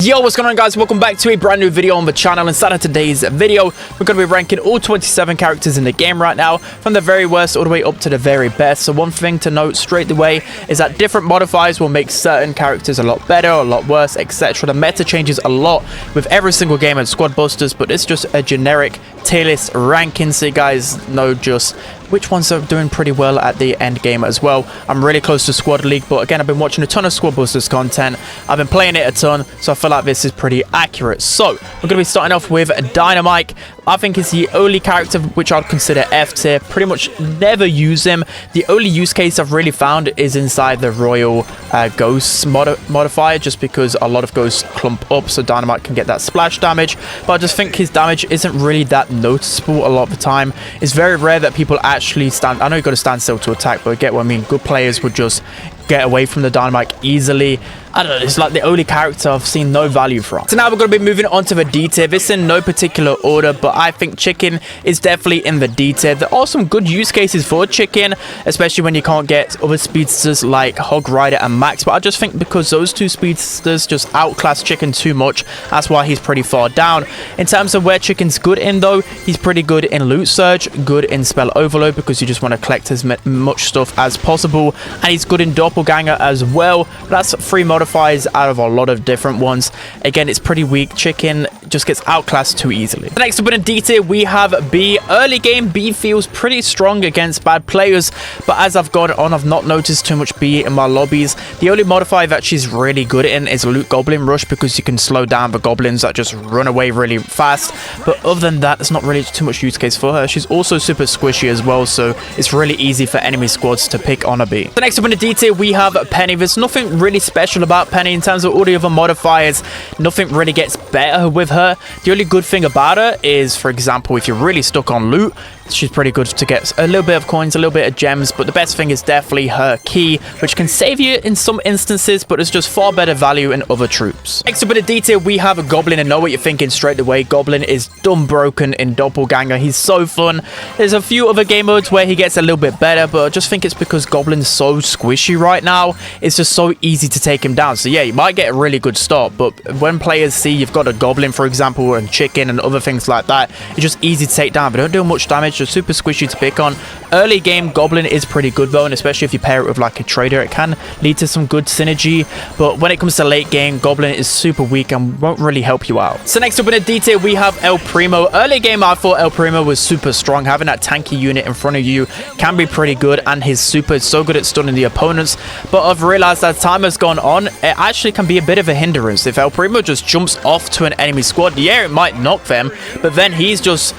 Yo, what's going on, guys? Welcome back to a brand new video on the channel. Inside of today's video, we're going to be ranking all 27 characters in the game right now, from the very worst all the way up to the very best. So one thing to note straight away is that different modifiers will make certain characters a lot better, a lot worse, etc. The meta changes a lot with every single game at Squad Busters, but it's just a generic tier list ranking, so you guys know just which ones are doing pretty well at the end game as well. I'm really close to Squad League, but again, I've been watching a ton of Squad Busters content. I've been playing it a ton, so I feel like this is pretty accurate. So we're going to be starting off with Dynamite. I think he's the only character which I'd consider F tier. Pretty much never use him. The only use case I've really found is inside the Royal Ghosts modifier, just because a lot of ghosts clump up, so Dynamite can get that splash damage. But I just think his damage isn't really that noticeable a lot of the time. It's very rare that people actually stand. I know you've got to stand still to attack, but I get what I mean. Good players would just get away from the Dynamite easily. I don't know, it's like the only character I've seen no value from. So now we're going to be moving on to the D tier. This in no particular order, but I think Chicken is definitely in the D tier. There are some good use cases for Chicken, especially when you can't get other speedsters like Hog Rider and Max, but I just think because those two speedsters just outclass Chicken too much, that's why he's pretty far down. In terms of where Chicken's good in though, he's pretty good in Loot Surge, good in Spell Overload because you just want to collect as much stuff as possible, and he's good in Doppelganger as well. That's 3 modifiers out of a lot of different ones. Again, it's pretty weak. Chicken just gets outclassed too easily. Next up in a D tier, we have B. Early game, B feels pretty strong against bad players, but as I've gone on, I've not noticed too much B in my lobbies. The only modifier that she's really good in is Loot Goblin Rush, because you can slow down the goblins that just run away really fast. But other than that, there's not really too much use case for her. She's also super squishy as well, so it's really easy for enemy squads to pick on a B. The next up in the D tier, we have Penny. There's nothing really special about Penny in terms of all the other modifiers. Nothing really gets better with her. The only good thing about her is, for example, if you're really stuck on loot, she's pretty good to get a little bit of coins, a little bit of gems, but the best thing is definitely her key, which can save you in some instances, but it's just far better value in other troops. Next up in the D tier, we have a Goblin, and know what you're thinking straight away. Goblin is dumb broken in Doppelganger. He's so fun. There's a few other game modes where he gets a little bit better, but I just think it's because Goblin's so squishy right now. It's just so easy to take him down. So yeah, you might get a really good start, but when players see you've got a Goblin, for example, and Chicken and other things like that, it's just easy to take down. They don't do much damage, just super squishy to pick on. Early game, Goblin is pretty good though, and especially if you pair it with like a trader, it can lead to some good synergy. But when it comes to late game, Goblin is super weak and won't really help you out. So next up in the D tier, we have El Primo. Early game, I thought El Primo was super strong. Having that tanky unit in front of you can be pretty good, and his super is so good at stunning the opponents. But I've realized as time has gone on, it actually can be a bit of a hindrance. If El Primo just jumps off to an enemy squad, yeah, it might knock them, but then he's just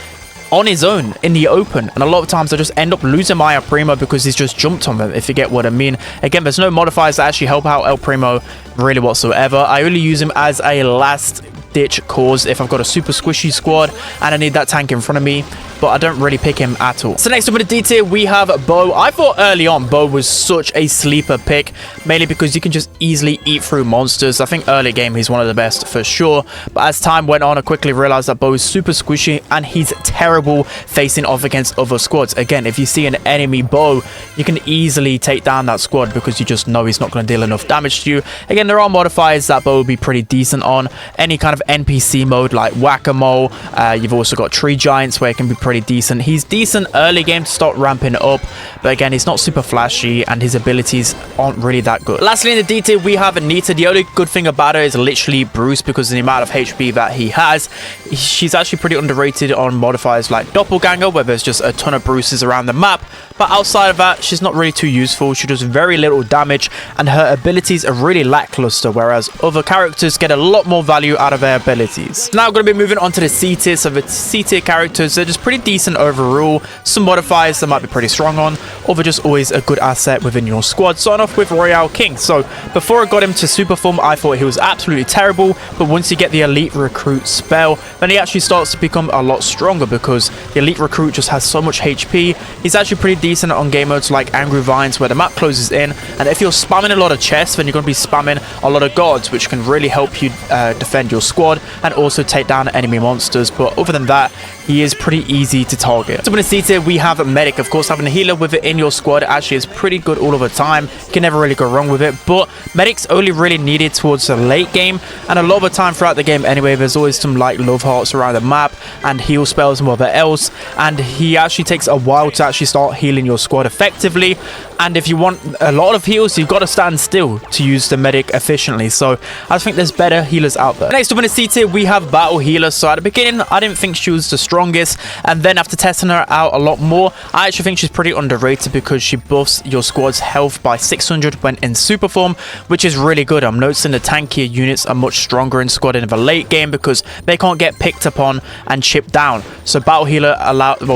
on his own in the open, and a lot of times I just end up losing my El Primo because he's just jumped on them, if you get what I mean. Again, there's no modifiers that actually help out El Primo really whatsoever. I only use him as a last ditch cause if I've got a super squishy squad and I need that tank in front of me, but I don't really pick him at all. So next up in the D tier, we have Bo. I thought early on Bo was such a sleeper pick, mainly because you can just easily eat through monsters. I think early game he's one of the best for sure, but as time went on, I quickly realized that Bo is super squishy and he's terrible facing off against other squads. Again, if you see an enemy Bo, you can easily take down that squad because you just know he's not going to deal enough damage to you. Again, there are modifiers that Bo will be pretty decent on. Any kind of NPC mode like Whack-A-Mole. You've also got Tree Giants where it can be pretty decent. He's decent early game to start ramping up, but again, he's not super flashy and his abilities aren't really that good. Lastly in the D tier, we have Anita. The only good thing about her is literally Bruce, because of the amount of HP that he has. She's actually pretty underrated on modifiers like Doppelganger, where there's just a ton of Bruces around the map, but outside of that, she's not really too useful. She does very little damage and her abilities are really lackluster, whereas other characters get a lot more value out of their abilities. Now we're going to be moving on to the C tier. So the C tier characters, they're just pretty decent overall. Some modifiers that might be pretty strong on, or they're just always a good asset within your squad. Starting off with Royale King. So before I got him to super form, I thought he was absolutely terrible, but once you get the elite recruit spell, then he actually starts to become a lot stronger, because the elite recruit just has so much HP. He's actually pretty decent on game modes like Angry Vines, where the map closes in, and if you're spamming a lot of chests, then you're going to be spamming a lot of guards, which can really help you defend your squad and also take down enemy monsters. But other than that, he is pretty easy easy to target. So in the C tier, we have Medic. Of course, having a healer with it in your squad actually is pretty good all of the time. You can never really go wrong with it, but Medic's only really needed towards the late game, and a lot of the time throughout the game anyway, there's always some like love hearts around the map and heal spells and whatever else, and he actually takes a while to actually start healing your squad effectively. And if you want a lot of heals, you've got to stand still to use the Medic efficiently. So I think there's better healers out there. Next up in the C tier, we have Battle Healer. So at the beginning, I didn't think she was the strongest, and then after testing her out a lot more, I actually think she's pretty underrated because she buffs your squad's health by 600 when in super form, which is really good. I'm noticing the tankier units are much stronger in squad in the late game because they can't get picked upon and chipped down. So Battle Healer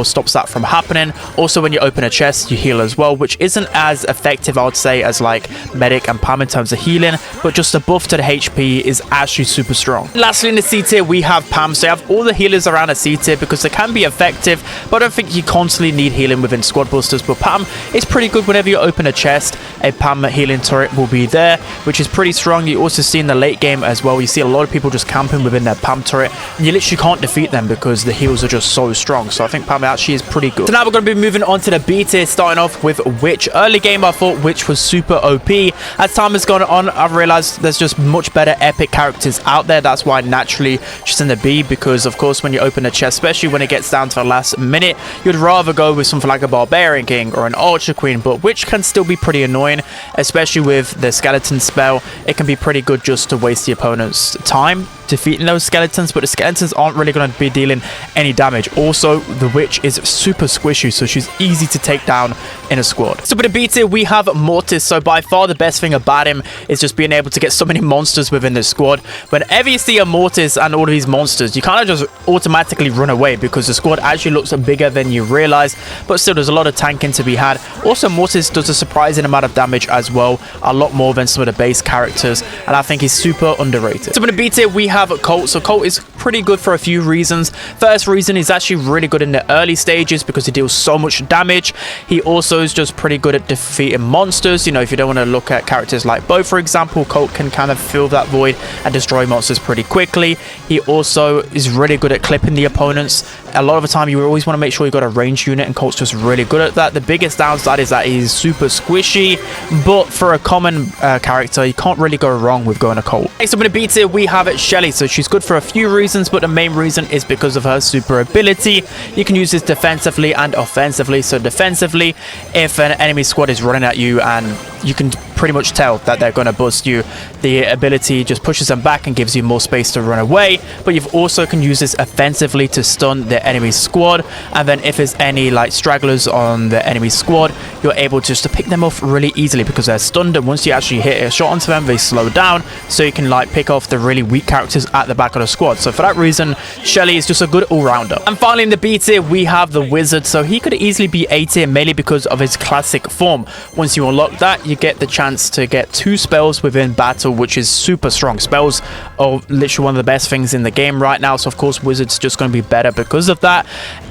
stops that from happening. Also, when you open a chest, you heal as well, which isn't as effective, I would say, as like Medic and Pam in terms of healing, but just the buff to the HP is actually super strong. Lastly, in the C tier, we have Pam. So you have all the healers around a C tier because they can be effective, but I don't think you constantly need healing within squad busters. But Pam is pretty good. Whenever you open a chest, a Pam healing turret will be there, which is pretty strong. You also see in the late game as well, you see a lot of people just camping within their Pam turret, and you literally can't defeat them because the heals are just so strong. So I think Pam actually is pretty good. So now we're going to be moving on to the B tier, starting off with Witch. Early game, I thought Witch was super OP. As time has gone on, I've realized there's just much better epic characters out there. That's why naturally she's in the B, because of course when you open a chest, especially when it gets down to the last minute, you'd rather go with something like a Barbarian King or an Archer Queen, but Witch can still be pretty annoying, especially with the skeleton spell. It can be pretty good just to waste the opponent's time defeating those skeletons, but the skeletons aren't really going to be dealing any damage. Also, the Witch is super squishy, so she's easy to take down in a squad. So for the B tier, we have Mortis. So by far the best thing about him is just being able to get so many monsters within the squad. Whenever you see a Mortis and all of these monsters, you kind of just automatically run away because the squad actually looks bigger than you realize, but still there's a lot of tanking to be had. Also, Mortis does a surprising amount of damage as well, a lot more than some of the base characters, and I think he's super underrated. So for the B tier, we have Colt. So Colt is pretty good for a few reasons. First reason, he's actually really good in the early stages because he deals so much damage. He also is just pretty good at defeating monsters. You know, if you don't want to look at characters like Bo, for example, Colt can kind of fill that void and destroy monsters pretty quickly. He also is really good at clipping the opponents. A lot of the time, you always want to make sure you got a ranged unit, and Colt's just really good at that. The biggest downside is that he's super squishy, but for a common character, you can't really go wrong with going a Colt. Next up in the B tier, we have Shelly. So she's good for a few reasons, but the main reason is because of her super ability. You can use this defensively and offensively. So defensively, if an enemy squad is running at you and you can pretty much tell that they're going to bust you, the ability just pushes them back and gives you more space to run away. But you've also can use this offensively to stun the enemy squad, and then if there's any like stragglers on the enemy squad, you're able just to pick them off really easily because they're stunned, and once you actually hit a shot onto them, they slow down, so you can like pick off the really weak characters at the back of the squad. So for that reason, Shelly is just a good all-rounder. And finally in the B tier, we have the Wizard. So he could easily be A tier mainly because of his classic form. Once you unlock that, you get the chance to get 2 spells within battle, which is super strong. Spells are literally one of the best things in the game right now, so of course Wizard's just going to be better because of that.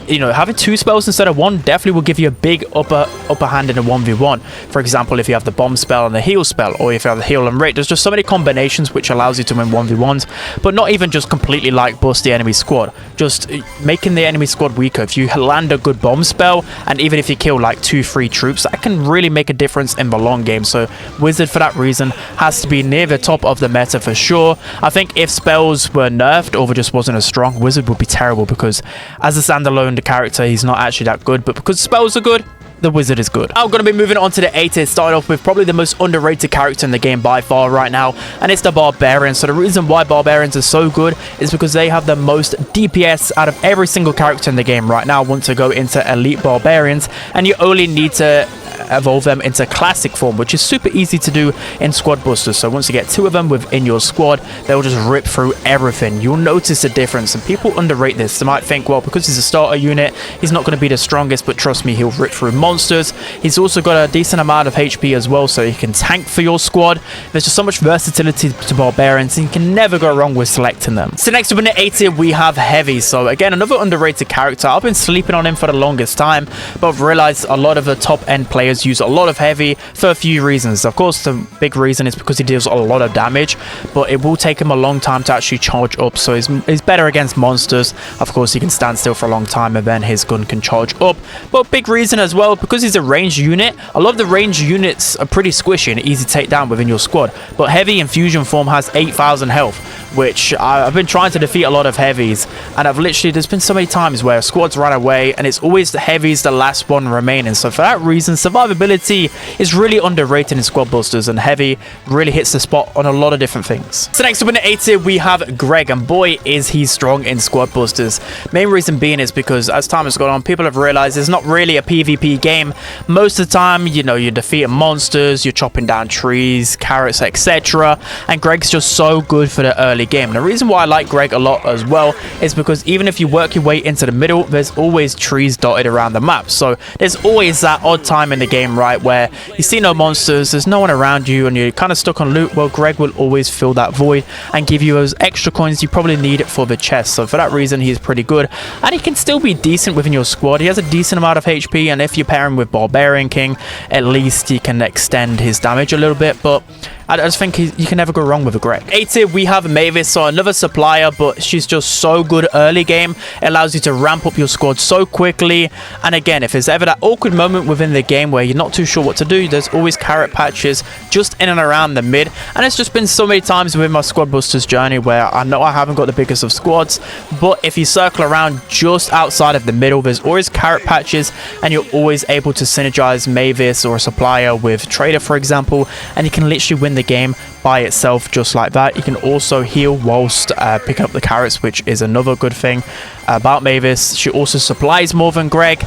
You know, having 2 spells instead of 1 definitely will give you a big upper hand in a 1v1. For example, if you have the bomb spell and the heal spell, or if you have the heal and rate, there's just so many combinations which allows you to win 1v1s, but not even just completely like bust the enemy squad, just making the enemy squad weaker. If you land a good bomb spell, and even if you kill like 2-3 troops, that can really make a difference in the long game. So Wizard, for that reason, has to be near the top of the meta for sure. I think if spells were nerfed or just wasn't as strong, Wizard would be terrible because as a standalone character, he's not actually that good, but because spells are good, the Wizard is good. I'm going to be moving on to the A tier, starting off with probably the most underrated character in the game by far right now, and it's the Barbarian. So the reason why Barbarians are so good is because they have the most DPS out of every single character in the game right now. Once you go into Elite Barbarians, and you only need to evolve them into classic form, which is super easy to do in squad busters. So once you get 2 of them within your squad, they'll just rip through everything. You'll notice a difference, and people underrate this. They might think, well, because he's a starter unit, he's not going to be the strongest, but trust me, he'll rip through monsters. He's also got a decent amount of HP as well, so he can tank for your squad. There's just so much versatility to Barbarians, and you can never go wrong with selecting them. So next up in the A tier, we have Heavy. So again, another underrated character. I've been sleeping on him for the longest time, but I've realized a lot of the top end players players use a lot of heavy for a few reasons. Of course, the big reason is because he deals a lot of damage, but it will take him a long time to actually charge up, so he's better against monsters. Of course, he can stand still for a long time and then his gun can charge up. But big reason as well, because he's a ranged unit, a lot of the ranged units are pretty squishy and easy to take down within your squad. But heavy in fusion form has 8,000 health, which I've been trying to defeat a lot of heavies, and there's been so many times where squads run away and it's always the heavies the last one remaining. So for that reason, survivability is really underrated in squad busters, and heavy really hits the spot on a lot of different things. So next up in the A tier we have Greg, and boy is he strong in squad busters. Main reason being is because as time has gone on, people have realized it's not really a PvP game. Most of the time, you know, you're defeating monsters, you're chopping down trees, carrots, etc. And Greg's just so good for the early game. And the reason why I like Greg a lot as well is because even if you work your way into the middle, there's always trees dotted around the map. So there's always that odd time in the game, right, where you see no monsters, there's no one around you, and you're kind of stuck on loot. Well, Greg will always fill that void and give you those extra coins you probably need for the chest. So for that reason, he's pretty good, and he can still be decent within your squad. He has a decent amount of HP, and if you pair him with Barbarian King, at least he can extend his damage a little bit. But I just think you can never go wrong with a Greg. A tier we have Mavis, so another supplier, but she's just so good early game. It allows you to ramp up your squad so quickly, and again, if there's ever that awkward moment within the game where you're not too sure what to do, there's always carrot patches just in and around the mid. And it's just been so many times within my squad busters journey where I know I haven't got the biggest of squads, but if you circle around just outside of the middle, there's always carrot patches, and you're always able to synergize Mavis or a supplier with Trader, for example, and you can literally win the game by itself just like that. You can also heal whilst picking up the carrots, which is another good thing about Mavis. She also supplies more than Greg.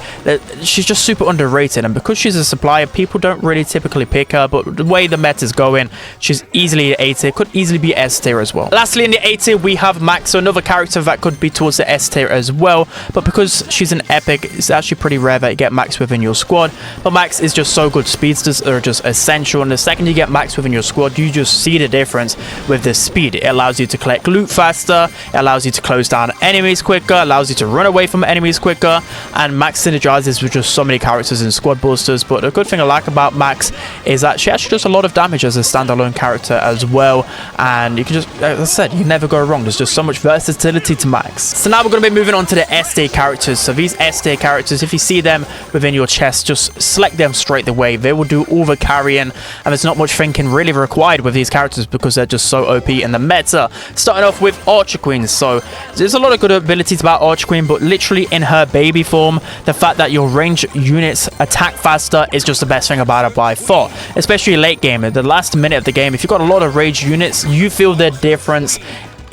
She's just super underrated, and because she's a supplier, people don't really typically pick her, but the way the meta's going, she's easily A tier, could easily be S tier as well. Lastly, in the A tier we have Max, so another character that could be towards the S tier as well, but because she's an epic, it's actually pretty rare that you get Max within your squad. But Max is just so good. Speedsters are just essential, and the second you get Max within your squad, you just see the difference with the speed. It allows you to collect loot faster, it allows you to close down enemies quicker, allows you to run away from enemies quicker, and Max synergizes with just so many characters in squad busters. But the good thing I like about Max is that she actually does a lot of damage as a standalone character as well, and you can just, as I said, you never go wrong. There's just so much versatility to Max. So now we're going to be moving on to the S tier characters. So these S tier characters, if you see them within your chest, just select them straight away. They will do all the carrying, and there's not much thinking really required with these characters because they're just so OP in the meta. Starting off with Archer Queen. So there's a lot of good abilities about Archer Queen, but literally in her baby form, the fact that your ranged units attack faster is just the best thing about it by far, especially late game. At the last minute of the game, if you've got a lot of ranged units, you feel the difference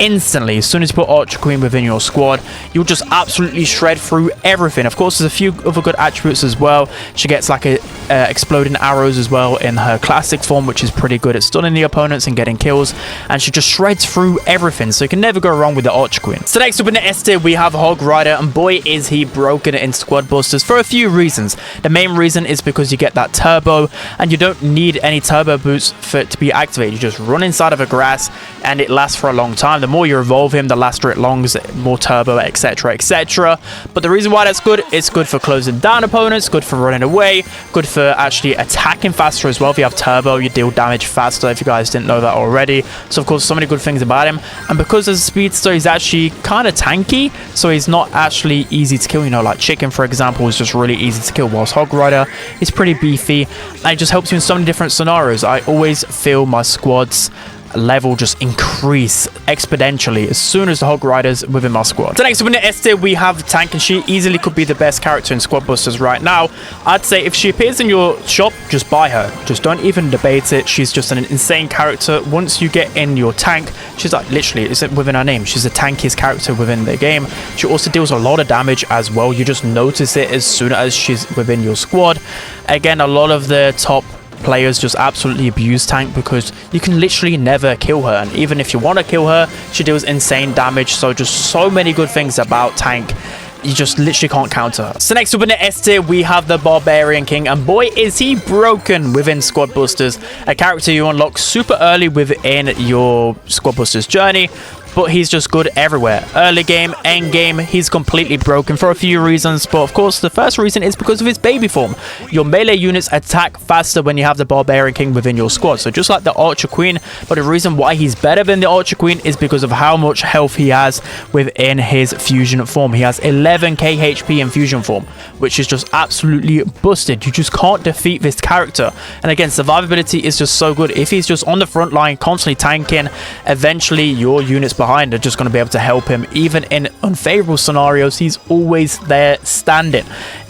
instantly. As soon as you put Archer Queen within your squad, you'll just absolutely shred through everything. Of course, there's a few other good attributes as well. She gets like exploding arrows as well in her classic form, which is pretty good at stunning the opponents and getting kills, and she just shreds through everything, so you can never go wrong with the Archer Queen. So next up in the S tier we have Hog Rider, and boy is he broken in squad busters for a few reasons. The main reason is because you get that turbo, and you don't need any turbo boots for it to be activated. You just run inside of a grass and it lasts for a long time. The more you evolve him, the laster it longs, more turbo, etc, etc. But the reason why that's good, it's good for closing down opponents, good for running away, good for actually attacking faster as well. If you have turbo, you deal damage faster, if you guys didn't know that already. So of course, so many good things about him. And because as a speedster, he's actually kind of tanky, so he's not actually easy to kill. You know, like Chicken, for example, is just really easy to kill, whilst Hog Rider is pretty beefy, and it just helps you in so many different scenarios. I always feel my squads level just increase exponentially as soon as the Hog Rider's within my squad. So next up in the S tier we have Tank, and she easily could be the best character in squad busters right now. I'd say if she appears in your shop, just buy her. Just don't even debate it. She's just an insane character. Once you get in your tank, she's like, literally, it's within her name, she's the tankiest character within the game. She also deals a lot of damage as well. You just notice it as soon as she's within your squad. Again, a lot of the top players just absolutely abuse Tank because you can literally never kill her, and even if you want to kill her, she deals insane damage. So just so many good things about Tank, you just literally can't counter her. So next up in the S tier we have the Barbarian King, and boy is he broken within squad busters. A character you unlock super early within your squad busters journey. but he's just good everywhere. Early game, end game, he's completely broken for a few reasons, but of course the first reason is because of his baby form. Your melee units attack faster when you have the Barbarian King within your squad, so just like the Archer Queen, but the reason why he's better than the Archer Queen is because of how much health he has within his fusion form. He has 11k HP in fusion form, which is just absolutely busted. You just can't defeat this character, and again, survivability is just so good. If he's just on the front line constantly tanking, eventually your units behind are just going to be able to help him. Even in unfavorable scenarios, he's always there standing.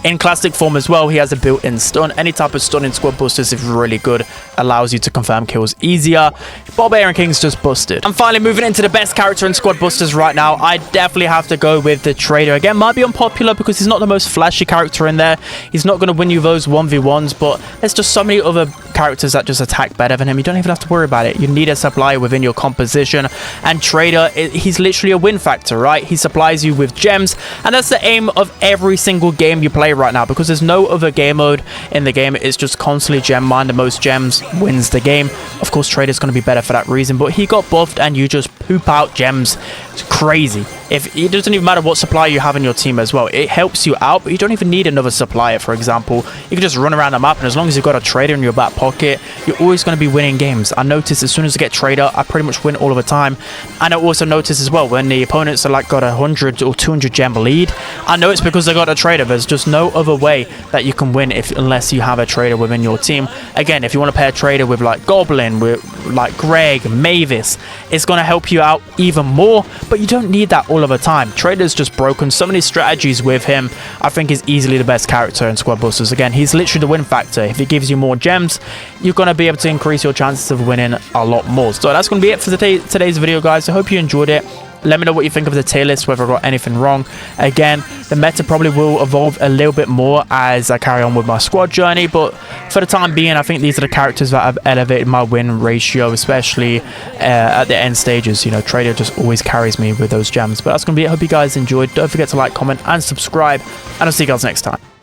In classic form as well, he has a built-in stun. Any type of stun in squad busters is really good, allows you to confirm kills easier. Barbarian King's just busted. And finally, moving into the best character in squad busters right now, I definitely have to go with the Trader. Again, might be unpopular because he's not the most flashy character in there. He's not going to win you those 1v1s, but there's just so many other characters that just attack better than him. You don't even have to worry about it. You need a supplier within your composition, and Trader, he's literally a win factor, right? He supplies you with gems, and that's the aim of every single game you play right now, because there's no other game mode in the game. It's just constantly gem mine. The most gems wins the game. Of course, Trader's going to be better for that reason, but he got buffed and you just poop out gems. It's crazy. If it doesn't even matter what supplier you have in your team as well, it helps you out, but you don't even need another supplier. For example, you can just run around the map, and as long as you've got a Trader in your back pocket, you're always going to be winning games. I notice as soon as I get Trader, I pretty much win all of the time. And I also notice as well when the opponents are like got 100 or 200 gem lead, I know it's because they got a Trader. There's just no other way that you can win unless you have a Trader within your team. Again, if you want to pair a Trader with like Goblin, with like Greg, Mavis, it's going to help you out even more, but you don't need that all of the time. Trader's just broken. So many strategies with him. I think he's easily the best character in squad busters. Again, he's literally the win factor. If he gives you more gems, you're going to be able to increase your chances of winning a lot more. So that's going to be it for today's video, guys. I hope you enjoyed it. Let me know what you think of the tier list, whether I got anything wrong. Again, the meta probably will evolve a little bit more as I carry on with my squad journey, but for the time being, I think these are the characters that have elevated my win ratio, especially at the end stages. You know, Trader just always carries me with those gems. But that's going to be it. I hope you guys enjoyed. Don't forget to like, comment, and subscribe, and I'll see you guys next time.